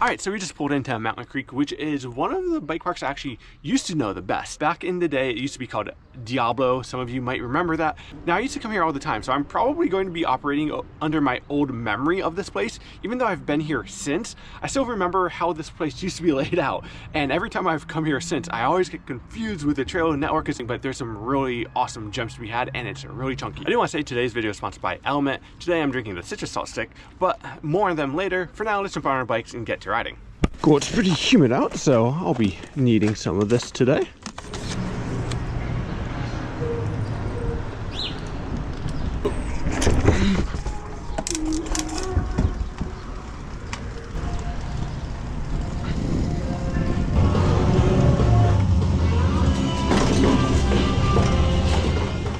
Alright, so we just pulled into Mountain Creek, which is one of the bike parks I actually used to know the best. Back in the day, it used to be called Diablo. Some of you might remember that. Now, I used to come here all the time, so I'm probably going to be operating under my old memory of this place. Even though I've been here since, I still remember how this place used to be laid out. And every time I've come here since, I always get confused with the trail network, but there's some really awesome gems to be had, and it's really chunky. I do want to say today's video is sponsored by Element. Today, I'm drinking the citrus salt stick, but more on them later. For now, let's jump on our bikes and get to riding. Cool, it's pretty humid out, so I'll be needing some of this today.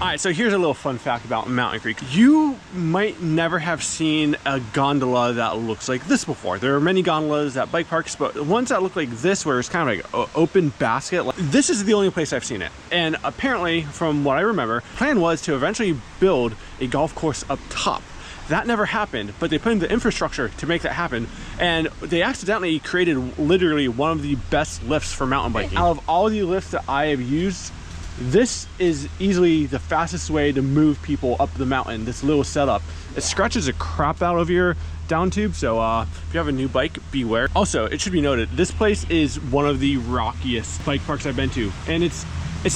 Alright, so here's a little fun fact about Mountain Creek. You might never have seen a gondola that looks like this before. There are many gondolas at bike parks, but the ones that look like this, where it's kind of like an open basket, this is the only place I've seen it. And apparently, from what I remember, the plan was to eventually build a golf course up top. That never happened, but they put in the infrastructure to make that happen, and they accidentally created literally one of the best lifts for mountain biking. Out of all the lifts that I have used, this is easily the fastest way to move people up the mountain, this little setup. It scratches the crap out of your down tube, so if you have a new bike, beware. Also, it should be noted, this place is one of the rockiest bike parks I've been to, and it's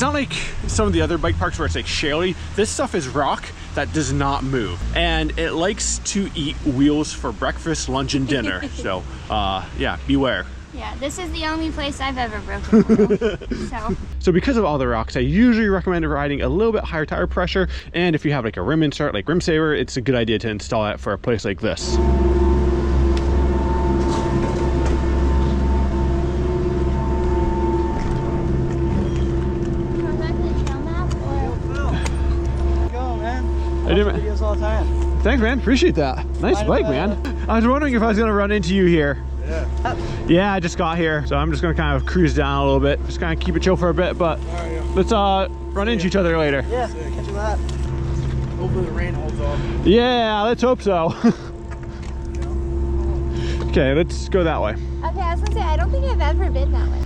not like some of the other bike parks where it's like shaly. This stuff is rock that does not move, and it likes to eat wheels for breakfast, lunch, and dinner. So yeah, beware. Yeah, this is the only place I've ever broken a wheel. So because of all the rocks, I usually recommend riding a little bit higher tire pressure, and if you have like a rim insert like Rim Saver, it's a good idea to install that for a place like this. Videos all the time. Thanks, man. Appreciate that. Nice bike, man. I was wondering if I was going to run into you here. Yeah, I just got here, so I'm just going to kind of cruise down a little bit. Just kind of keep it chill for a bit, but let's run into each other later. Yeah, catch you that. Hopefully the rain holds off. Yeah, let's hope so. Okay, let's go that way. Okay, I was going to say, I don't think I've ever been that way.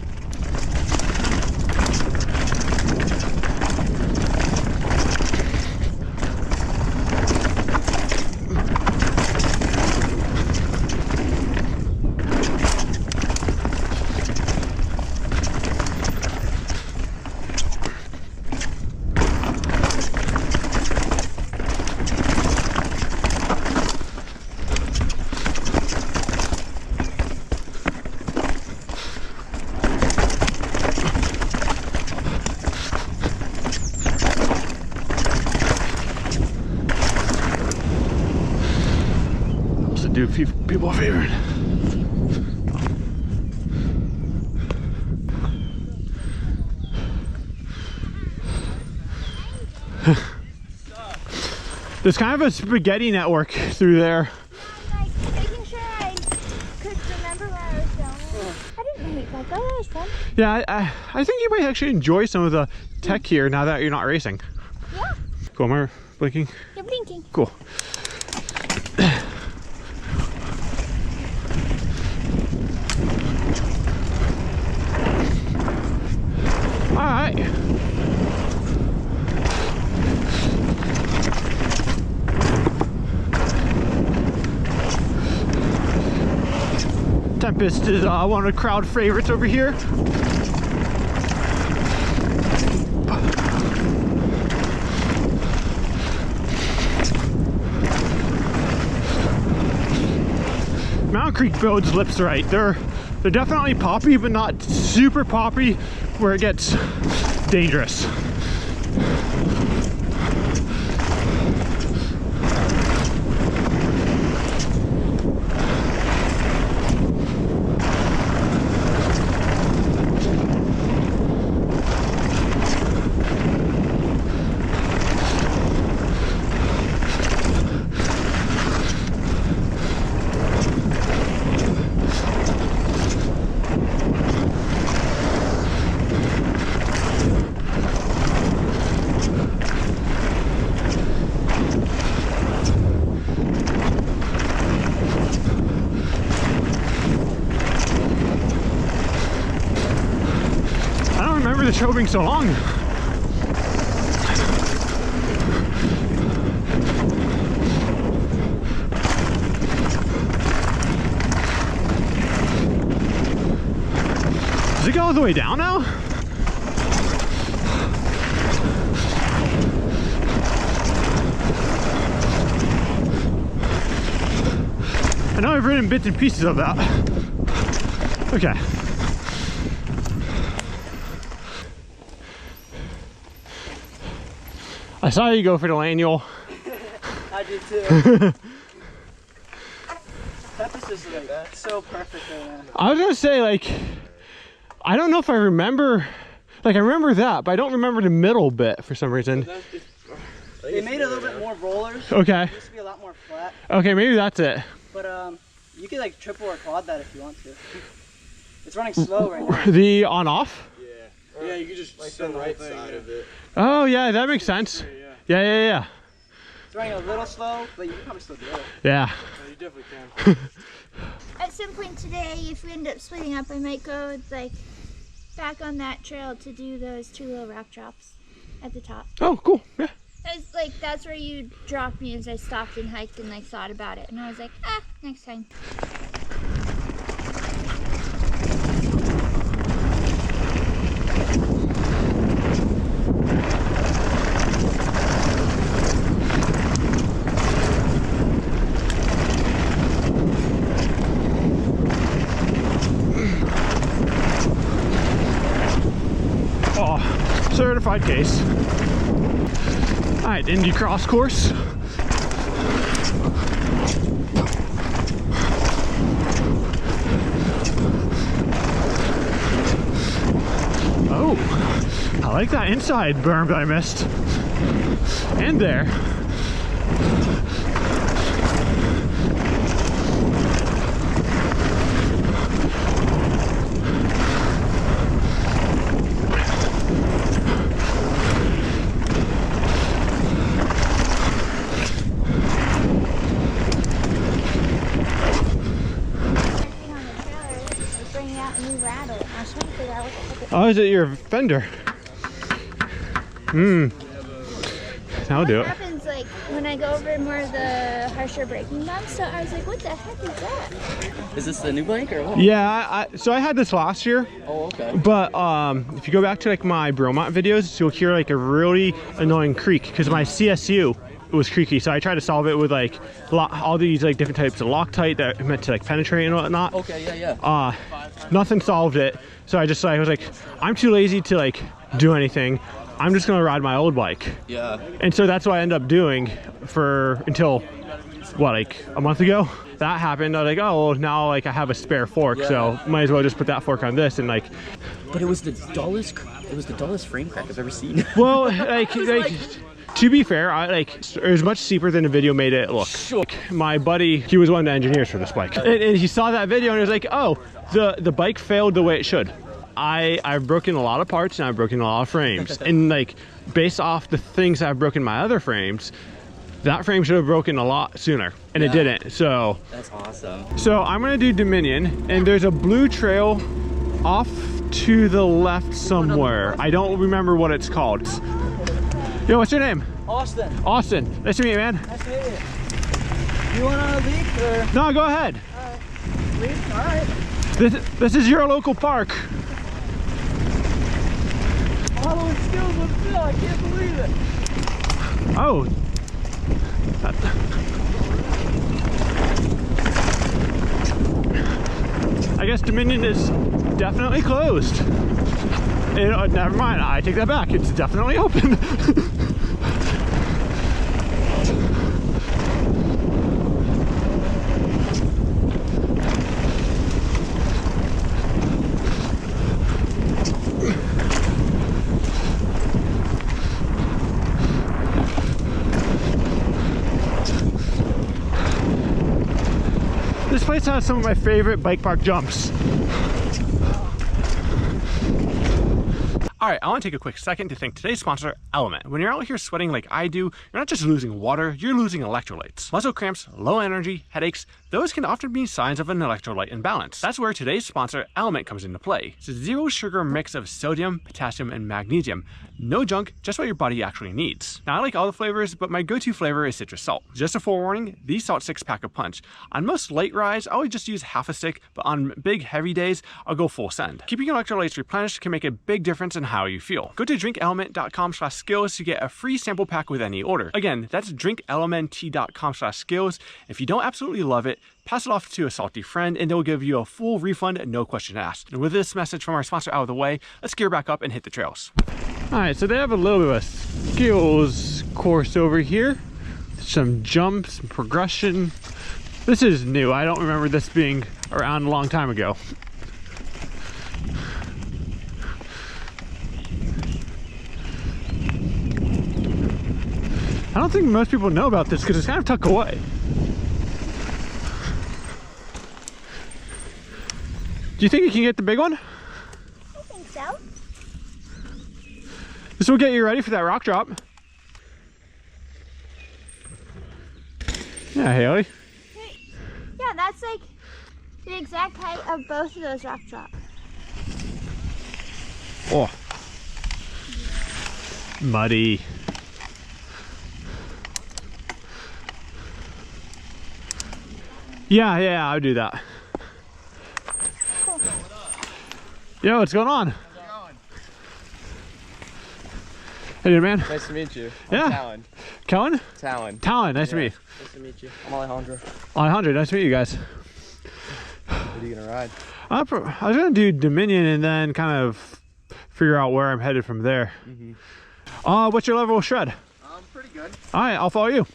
Do people a favor. There's kind of a spaghetti network through there. I'm like making sure I could remember where I was going. I didn't hate that. That was fun. Yeah, I think you might actually enjoy some of the tech here now that you're not racing. Yeah. Cool, am I blinking? You're blinking. Cool. All right. Tempest is one of the crowd favorites over here. Mountain Creek builds lips right. They're definitely poppy, but not super poppy where it gets dangerous. trail being so long? Does it go all the way down now? I know I've ridden bits and pieces of that. Okay. I saw you go for the annual. I did too. Tempest is like so perfect right now. I was gonna say, like, I don't know if I remember, like, I remember that, but I don't remember the middle bit for some reason. They made a little bit more rollers. Okay. It used to be a lot more flat. Okay, maybe that's it. But you could like triple or quad that if you want to. It's running slow right now. The on-off? Yeah. Yeah, you can just like the right side of it. Oh yeah, that makes sense. Yeah. It's running a little slow, but you can probably still do it. Yeah. You definitely can. At some point today, if we end up splitting up, I might go like back on that trail to do those 2 little rock drops at the top. Oh, cool. Yeah. It's like that's where you dropped me as I stopped and hiked and like thought about it, and I was like, next time. Oh, certified case. All right, Indy cross course. Oh, I like that inside berm that I missed. And there. Oh, is it your fender? That'll do it. What happens like when I go over more of the harsher braking bumps? So I was like, what the heck is that? Is this the new bike or what? Yeah, so I had this last year. Oh, okay. But if you go back to like my Breakout videos, you'll hear like a really annoying creak because my CSU was creaky. So I tried to solve it with like all these like different types of Loctite that are meant to like penetrate and whatnot. Okay, yeah. Nothing solved it. So I just like was like, I'm too lazy to like do anything. I'm just gonna ride my old bike. Yeah. And so that's what I ended up doing until what, like a month ago. That happened. I was like, oh, well, now like I have a spare fork, so might as well just put that fork on this and like. But it was the dullest frame crack I've ever seen. Well, like to be fair, it was much steeper than the video made it look. My buddy, he was one of the engineers for this bike, and he saw that video and he was like, oh, the bike failed the way it should. I've broken a lot of parts and I've broken a lot of frames, and like based off the things I've broken my other frames, that frame should have broken a lot sooner, and it didn't. So that's awesome. So I'm gonna do Dominion, and there's a blue trail off to the left somewhere. I don't remember what it's called. Yo, what's your name? Austin. Austin. Nice to meet you, man. Nice to meet you. You want to lead or? No, go ahead. Lead? All right. This is your local park. Following skills with Phil. I can't believe it. Oh. I guess Dominion is definitely closed. Never mind, I take that back. It's definitely open. This place has some of my favorite bike park jumps. All right, I want to take a quick second to thank today's sponsor, Element. When you're out here sweating like I do, you're not just losing water, you're losing electrolytes. Muscle cramps, low energy, headaches, those can often be signs of an electrolyte imbalance. That's where today's sponsor, Element, comes into play. It's a zero sugar mix of sodium, potassium, and magnesium. No junk, just what your body actually needs. Now, I like all the flavors, but my go-to flavor is citrus salt. Just a forewarning, these salt sticks pack a punch. On most light rides, I would just use half a stick, but on big, heavy days, I'll go full send. Keeping your electrolytes replenished can make a big difference in how you feel. Go to drinkelement.com/skills to get a free sample pack with any order. Again, that's drinkelement.com/skills. If you don't absolutely love it, pass it off to a salty friend and they'll give you a full refund, no question asked. And with this message from our sponsor out of the way, let's gear back up and hit the trails. All right, so they have a little bit of a skills course over here. Some jumps, some progression. This is new. I don't remember this being around a long time ago. I don't think most people know about this because it's kind of tucked away. Do you think you can get the big one? I think so. This will get you ready for that rock drop. Yeah, Haley. Yeah, that's like the exact height of both of those rock drops. Oh. Muddy. Yeah, I'll do that. Yo, what's going on? Hey, dude, man. Nice to meet you. Yeah. I'm Talon. Kellen? Talon. Nice to meet you. Nice to meet you. I'm Alejandro. Alejandro, nice to meet you guys. What are you gonna ride? I was gonna do Dominion and then kind of figure out where I'm headed from there. What's your level of shred? Pretty good. All right, I'll follow you.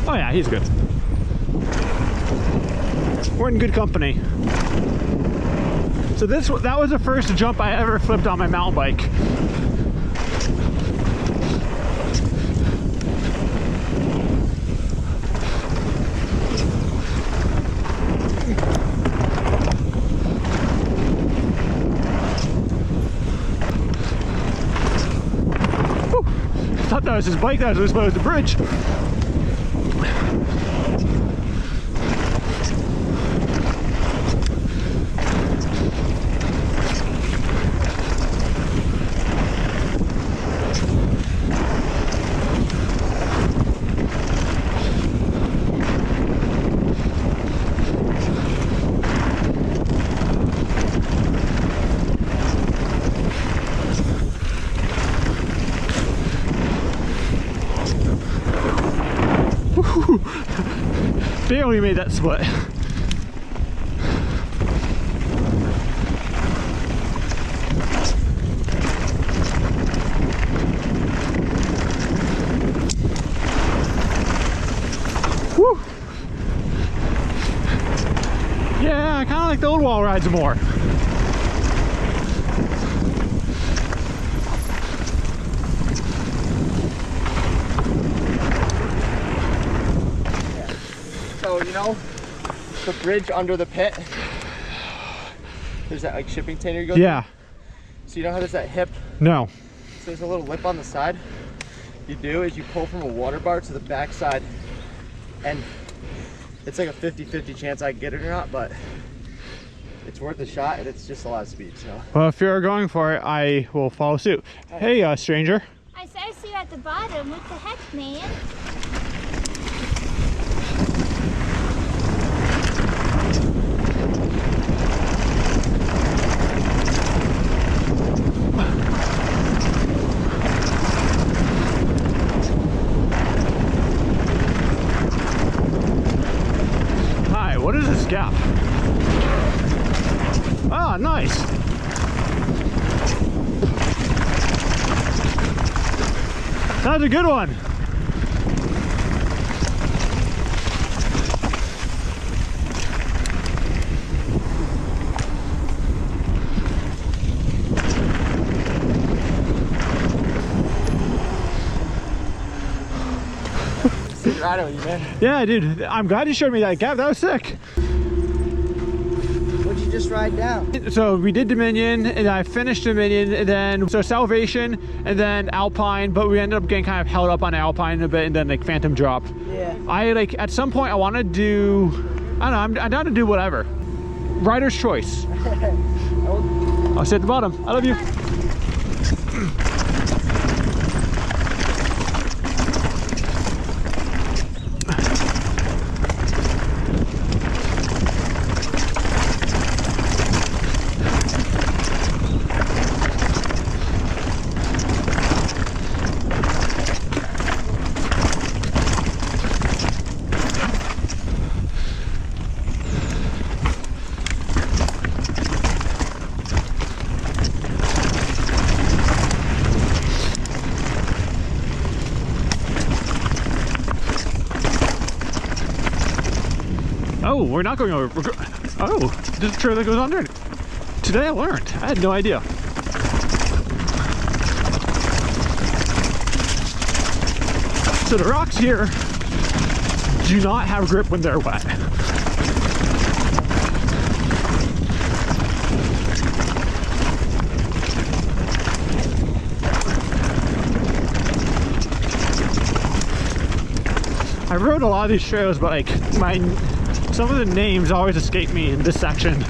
Oh yeah, he's good. We're in good company. So that was the first jump I ever flipped on my mountain bike. Whew. I thought that was his bike that was supposed to bridge. Barely made that split. Woo! Yeah, I kind of like the old wall rides more. So, you know, the bridge under the pit, there's that like shipping container you go Yeah. through? So you know how there's that hip? No. So there's a little lip on the side. You do is you pull from a water bar to the back side, and it's like a 50-50 chance I get it or not, but it's worth a shot and it's just a lot of speed. So. Well, if you're going for it, I will follow suit. Hey, stranger. I see you at the bottom. What the heck, man? Hi, what is this gap? Ah, nice. That's a good one. riding with you, man. Yeah, dude. I'm glad you showed me that gap. That was sick. What'd you just ride down? So we did Dominion, and I finished Dominion, and then so Salvation, and then Alpine, but we ended up getting kind of held up on Alpine a bit, and then like Phantom dropped. Yeah. I like at some point I want to do, I don't know, I'm down to do whatever. Rider's choice. I'll sit at the bottom. I love you. Oh, we're not going over. Oh, there's a trail that goes under it. Today I learned. I had no idea. So the rocks here do not have grip when they're wet. I rode a lot of these trails, but like some of the names always escape me in this section.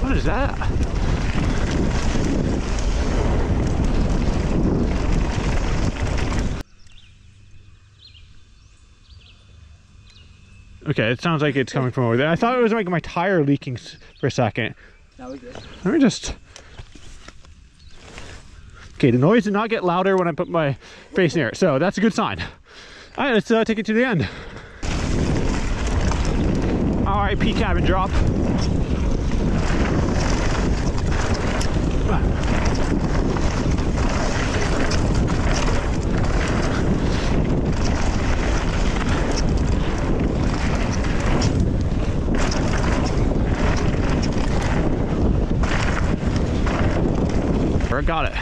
What is that? Okay, it sounds like it's coming from over there. I thought it was like my tire leaking for a second. Now we good. Let me just... Okay, the noise did not get louder when I put my face near it, so that's a good sign. All right, let's take it to the end. RIP cabin drop. I got it.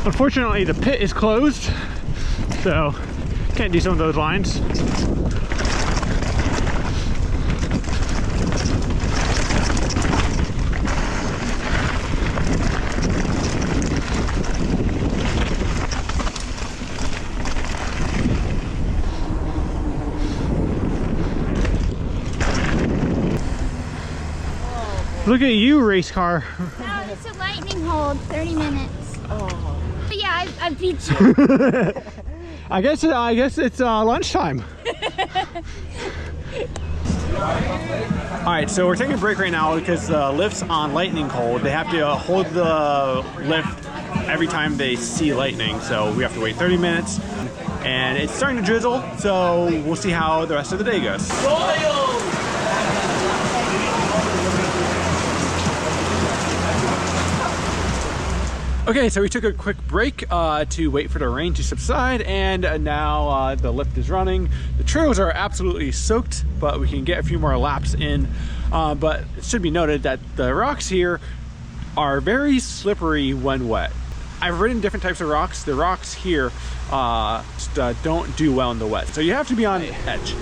Unfortunately, the pit is closed, so can't do some of those lines. Look at you, race car. No, it's a lightning hold, 30 minutes. Oh. But yeah, I beat you. I guess it's lunchtime. All right, so we're taking a break right now because the lift's on lightning hold. They have to hold the lift every time they see lightning, so we have to wait 30 minutes. And it's starting to drizzle, so we'll see how the rest of the day goes. Okay, so we took a quick break to wait for the rain to subside, and now the lift is running. The trails are absolutely soaked, but we can get a few more laps in. But it should be noted that the rocks here are very slippery when wet. I've ridden different types of rocks. The rocks here just, don't do well in the wet, so you have to be on edge.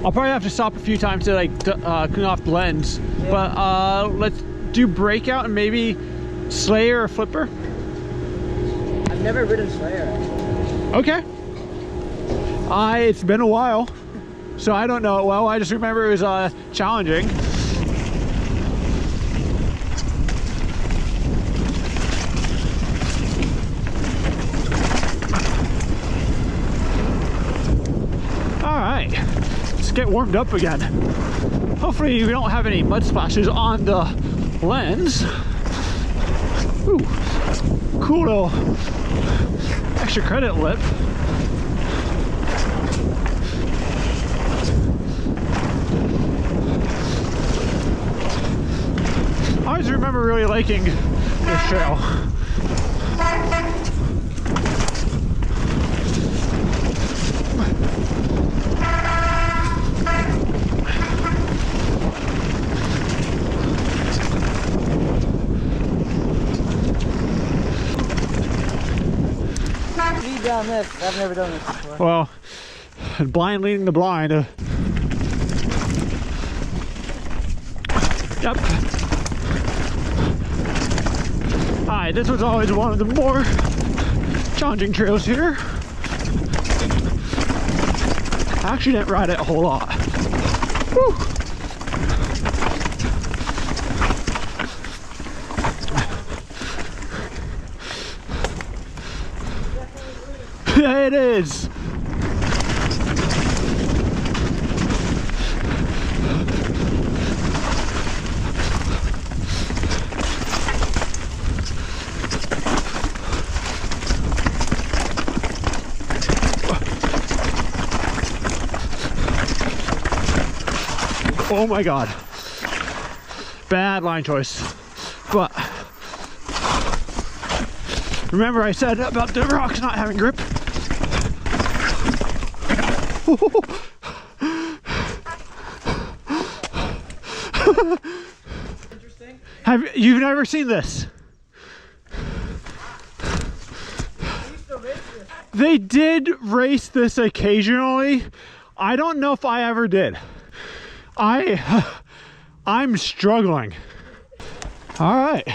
I'll probably have to stop a few times to like clean off the lens, yeah. But let's do Breakout and maybe Slayer or Flipper. I've never ridden Slayer. Okay. It's been a while, so I don't know it well. I just remember it was challenging. warmed up again. Hopefully we don't have any mud splashes on the lens. Ooh, cool little extra credit lip. I always remember really liking this trail. Lead down this. I've never done this before. Well, blind leading the blind. Yep. Alright, this was always one of the more challenging trails here. I actually didn't ride it a whole lot. Woo. Yeah, it is. Oh my God. Bad line choice. But remember I said about the rocks not having grip? You've never seen this? They did race this occasionally. I don't know if I ever did. I'm struggling. All right.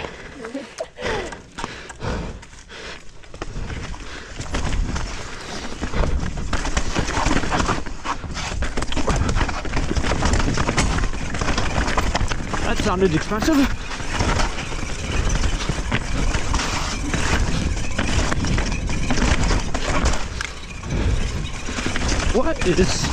That sounded expensive. What is...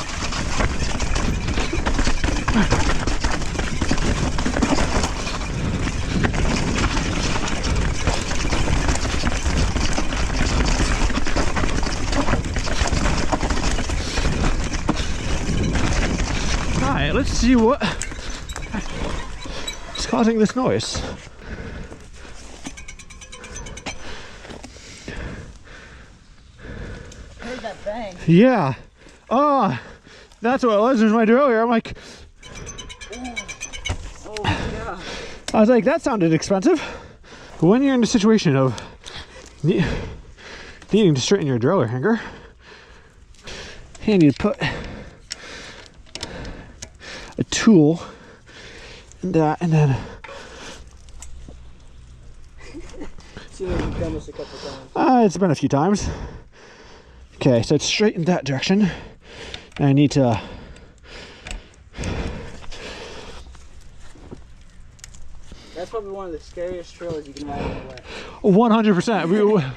Alright, let's see what is causing this noise. I heard that bang. Yeah. Oh, that's what it was. It was my earlier. I'm like, Oh yeah. I was like, that sounded expensive. When you're in a situation of needing to straighten your driller hanger, handy to put a tool in that, and then Seen that you've done this a couple times. it's been a few times. Okay, so it's straight in that direction. And I need to That's probably one of the scariest trails you can ride on the wet. 100%.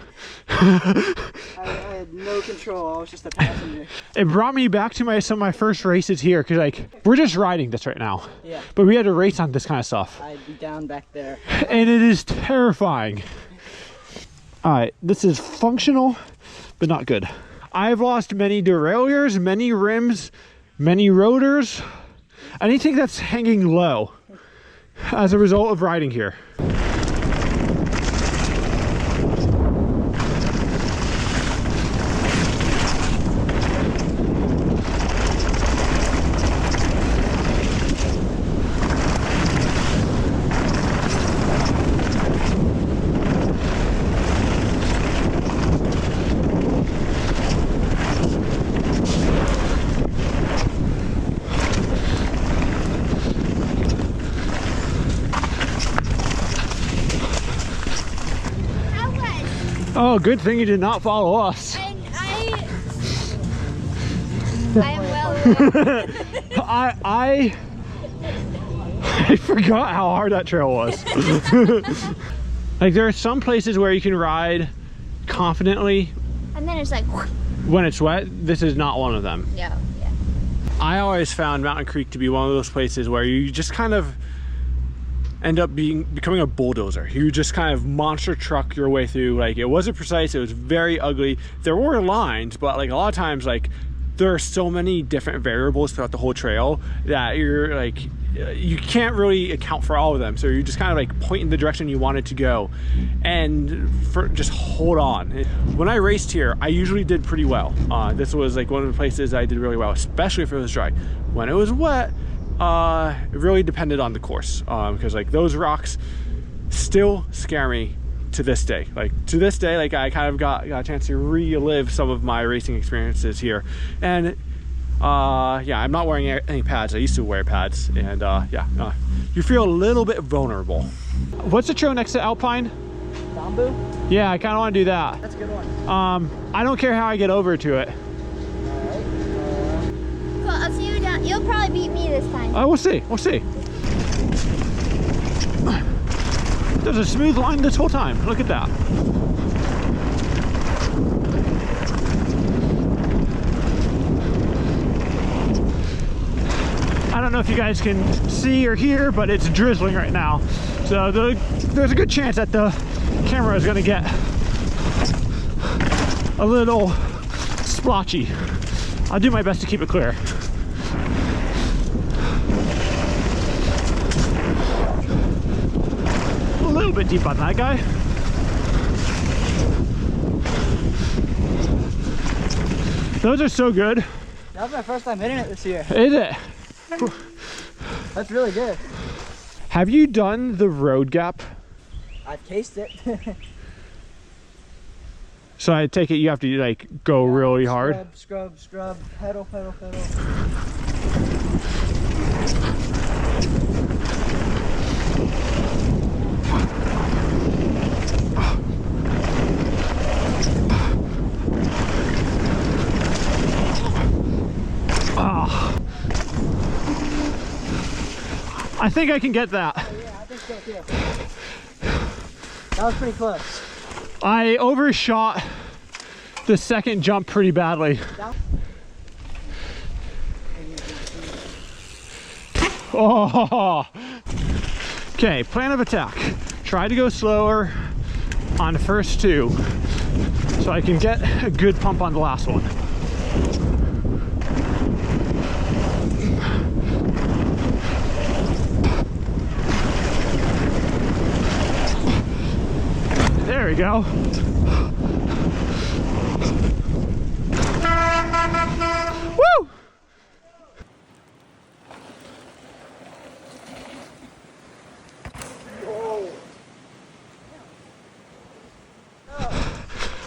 I had no control. I was just a passenger. It brought me back to some of my first races here, because like we're just riding this right now, Yeah. but we had to race on this kind of stuff, I'd be down back there. and it is terrifying. All right, this is functional, but not good. I've lost many derailleurs, many rims, many rotors, anything that's hanging low as a result of riding here. Oh, good thing you did not follow us. I am well aware. I forgot how hard that trail was. Like, there are some places where you can ride confidently And then it's like, when it's wet. This is not one of them. yeah, yeah. I always found Mountain Creek to be one of those places where you just kind of end up becoming a bulldozer. You just kind of monster truck your way through. Like, it wasn't precise, it was very ugly. There were lines, but like a lot of times, like, there are so many different variables throughout the whole trail that you're like, you can't really account for all of them. So you just kind of like point in the direction you want it to go, and just hold on. When I raced here, I usually did pretty well. This was like one of the places I did really well, especially if it was dry. When it was wet, it really depended on the course, because like those rocks still scare me to this day. Like to this day, like I kind of got a chance to relive some of my racing experiences here. And yeah, I'm not wearing any pads. I used to wear pads, and yeah, you feel a little bit vulnerable. What's the trail next to Alpine? Bamboo? Yeah, I kind of want to do that. That's a good one. I don't care how I get over to it. Cool, I'll see you down. You'll probably beat me this time. We'll see. We'll see. There's a smooth line this whole time. Look at that. I don't know if you guys can see or hear, but it's drizzling right now. So there's a good chance that the camera is going to get a little splotchy. I'll do my best to keep it clear. A little bit deep on that guy. Those are so good. That was my first time hitting it this year. Is it? That's really good. Have you done the road gap? I've tasted it. So I take it you have to like go really hard. Scrub, pedal, pedal, pedal. I think I can get that. Oh, yeah, I think so too. That was pretty close. I overshot the second jump pretty badly. Oh. Okay, plan of attack. Try to go slower on the first two so I can get a good pump on the last one. There we go. Woo!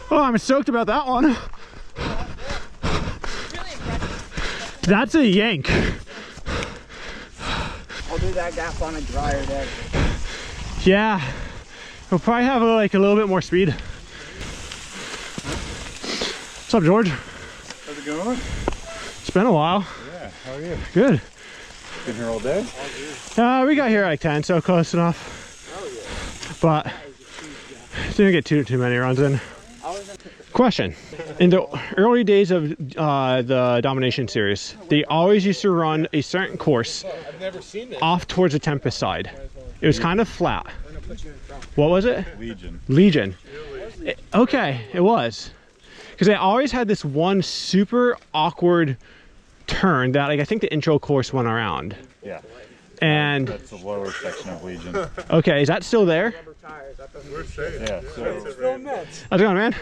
Oh, I'm stoked about that one. That's a yank. I'll do that gap on a drier day. Yeah. We'll probably have like a little bit more speed. What's up, George? How's it going? It's been a while. Yeah, how are you? Good. Been here all day? We got here at like 10, so close enough. But didn't get too many runs in. Question. In the early days of the Domination series, they always used to run a certain course off towards the Tempest side. It was kind of flat. What was it? Legion. Okay, it was. Because they always had this one super awkward turn that, like, I think the intro course went around. Yeah. And that's the lower section of Legion. Okay, is that still there? Yeah. So How's it going, man?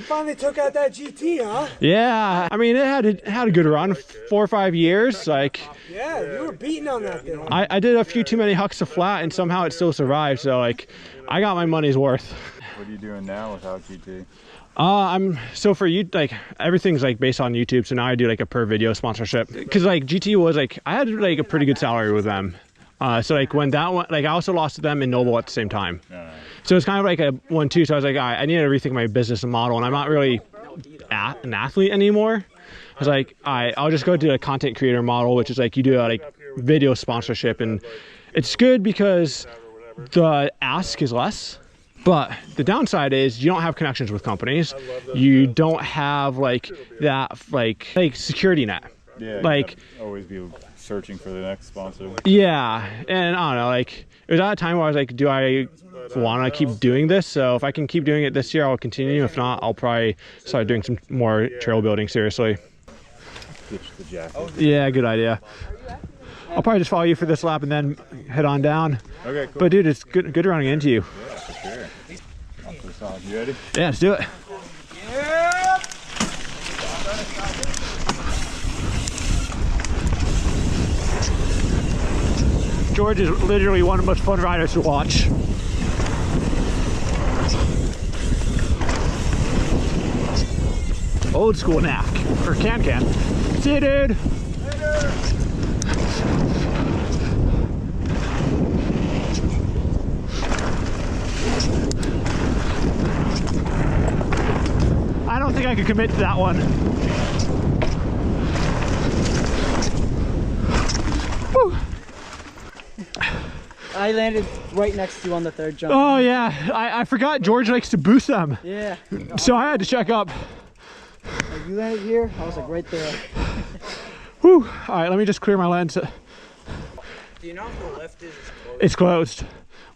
Finally took out that GT, huh? Yeah, I mean, it had a good run, 4 or 5 years. Like, Yeah, you were beating on that thing. I did a few too many hucks to flat, and somehow it still survived. So like, I got my money's worth. what are you doing now without GT? So for you, like, everything's like based on YouTube. So now I do like a per video sponsorship, because like GT was like, I had like a pretty good salary with them. So like when that one, like I also lost to them in Noble at the same time. So it's kind of like a 1-2. So I was like, I need to rethink my business model, and I'm not really an athlete anymore. I was like, I'll just go to a content creator model, which is like you do a like video sponsorship, and it's good because the ask is less. But the downside is you don't have connections with companies. You don't have like that like security net. Yeah, like always be searching for the next sponsor. yeah, and I don't know, like it was at a time where I was like, do I want to keep doing this? So if I can keep doing it this year, I'll continue. If not, I'll probably start doing some more trail building seriously. Ditch the jacket. Yeah, good idea. I'll probably just follow you for this lap and then head on down. Okay, cool. But dude, it's good running into you. Yeah, for sure. Off to the side. You ready? Yeah, let's do it. George is literally one of the most fun riders to watch. Old school knack, or can. See you, dude. I don't think I could commit to that one. Woo. I landed right next to you on the third jump. Oh yeah, I forgot George likes to boost them. Yeah. So I had to check up. Like you landed here, I was like right there. Whew. All right, let me just clear my lens. Do you know if the lift is closed? It's closed.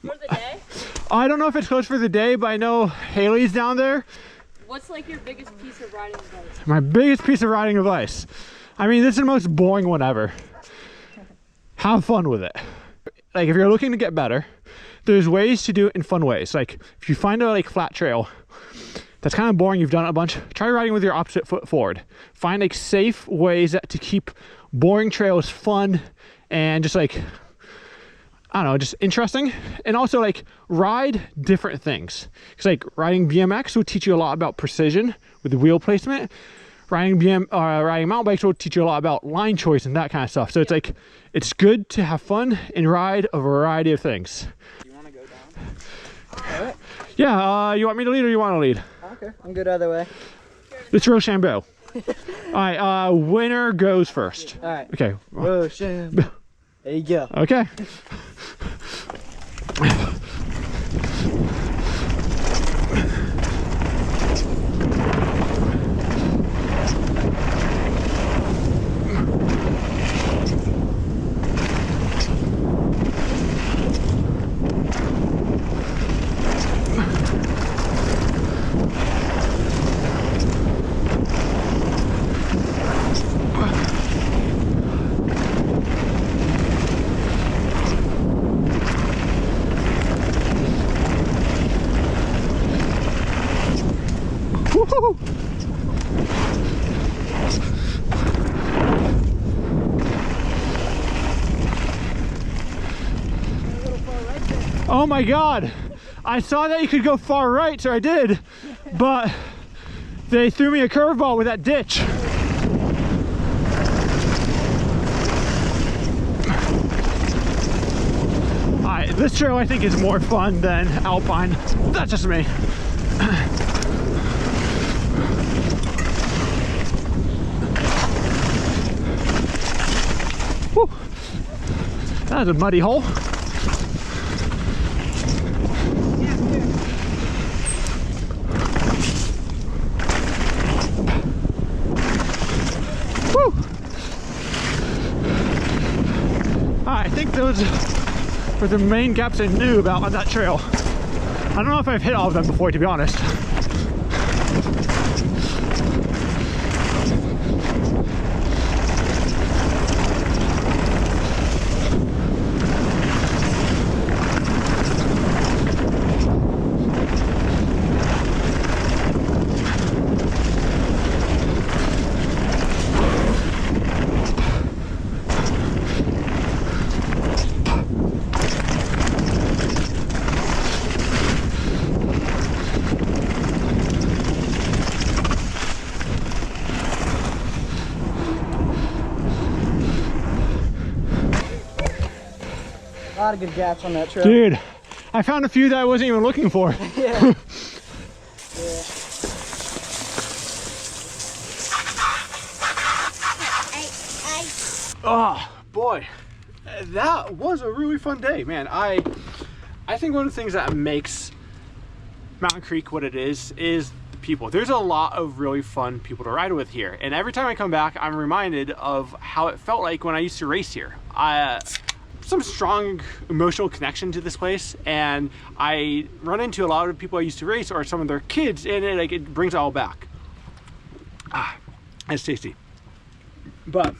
For the day? I don't know if it's closed for the day, but I know Haley's down there. What's like your biggest piece of riding advice? My biggest piece of riding advice. I mean, this is the most boring one ever. Have fun with it. Like if you're looking to get better, there's ways to do it in fun ways. Like if you find a like flat trail that's kind of boring, you've done it a bunch, try riding with your opposite foot forward. Find like safe ways to keep boring trails fun and just like, I don't know, just interesting. And also like ride different things. Because like riding BMX will teach you a lot about precision with the wheel placement. Riding mountain bikes will teach you a lot about line choice and that kind of stuff. So it's like, it's good to have fun and ride a variety of things. You want to go down? All right. Yeah, you want me to lead or you want to lead? Okay, I'm good either way. It's Rochambeau. All right, winner goes first. All right. Okay. Rochambeau. There you go. Okay. Woo-hoo. Oh my God, I saw that you could go far right, so I did, but they threw me a curveball with that ditch. All right, this trail I think is more fun than Alpine. That's just me. Whew. That was a muddy hole. Whew. I think those were the main gaps I knew about on that trail. I don't know if I've hit all of them before, to be honest. A lot of good gaps on that trail. Dude, I found a few that I wasn't even looking for. Yeah. Oh boy, that was a really fun day, man. I think one of the things that makes Mountain Creek what it is people. There's a lot of really fun people to ride with here. And every time I come back, I'm reminded of how it felt like when I used to race here. Some strong emotional connection to this place, and I run into a lot of people I used to race or some of their kids, and it brings it all back. It's tasty. But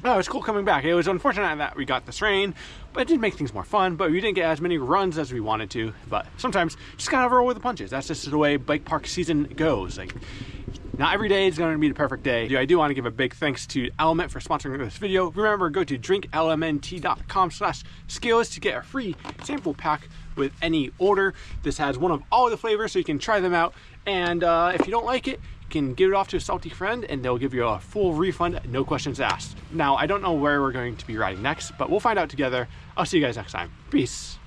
it was cool coming back. It was unfortunate that we got this rain, but it did make things more fun. But we didn't get as many runs as we wanted to. But sometimes you just gotta roll with the punches. That's just the way bike park season goes. Like, not every day is going to be the perfect day. I do want to give a big thanks to Element for sponsoring this video. Remember, go to drinklmnt.com/skills to get a free sample pack with any order. This has one of all the flavors, so you can try them out. And if you don't like it, you can give it off to a salty friend and they'll give you a full refund, no questions asked. Now, I don't know where we're going to be riding next, but we'll find out together. I'll see you guys next time. Peace.